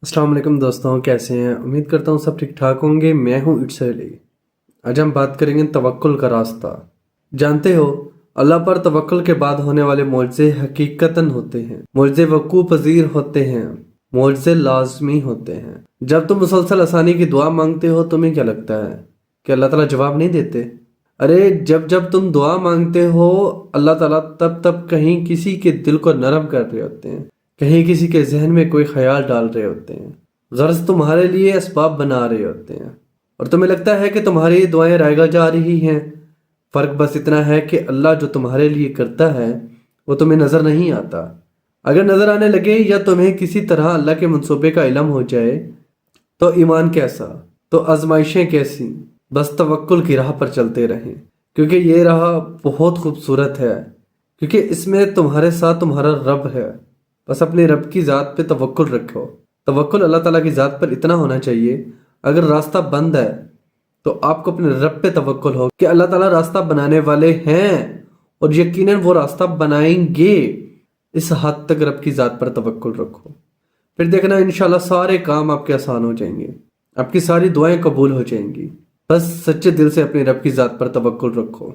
अस्सलाम वालेकुम दोस्तों, कैसे हैं? उम्मीद करता हूँ सब ठीक ठाक होंगे। मैं हूँ इट्स अली। आज हम बात करेंगे तवक्कुल का रास्ता। जानते हो, अल्लाह पर तवक्कुल के बाद होने वाले मोज़े हकीकतन होते हैं, मोज़े वकूअ पज़ीर होते हैं, मोज़े लाज़मी होते हैं। जब तुम मुसलसल आसानी की दुआ मांगते हो, तुम्हें क्या लगता है कि अल्लाह ताला जवाब नहीं देते? अरे जब जब तुम दुआ मांगते हो, अल्लाह ताला तब तब कहीं किसी के दिल को नरम कर रहे होते हैं, कहीं किसी के जहन में कोई ख्याल डाल रहे होते हैं, गर्ज तुम्हारे लिए असबाब बना रहे होते हैं, और तुम्हें लगता है कि तुम्हारी ये दुआएं रायगा जा रही हैं। फर्क बस इतना है कि अल्लाह जो तुम्हारे लिए करता है वो तुम्हें नजर नहीं आता। अगर नजर आने लगे या तुम्हें किसी तरह अल्लाह के मंसूबे का इल्म हो जाए, तो ईमान कैसा, तो आजमाइशें कैसी। बस तवक्कुल की राह पर चलते रहें, क्योंकि ये राह बहुत खूबसूरत है, क्योंकि इसमें तुम्हारे साथ तुम्हारा रब है। बस अपने रब की ज़ात पे तवक्कुल रखो। तवक्कुल अल्लाह ताला की ज़ात पर इतना होना चाहिए, अगर रास्ता बंद है तो आपको अपने रब पे तवक्कुल हो कि अल्लाह ताला रास्ता बनाने वाले हैं और यकीनन वो रास्ता बनाएंगे। इस हद तक रब की ज़ात पर तवक्कुल रखो, फिर देखना इंशाल्लाह सारे काम आपके आसान हो जाएंगे, आपकी सारी दुआएं कबूल हो जाएंगी। बस सच्चे दिल से अपने रब की ज़ात पर तवक्कुल रखो।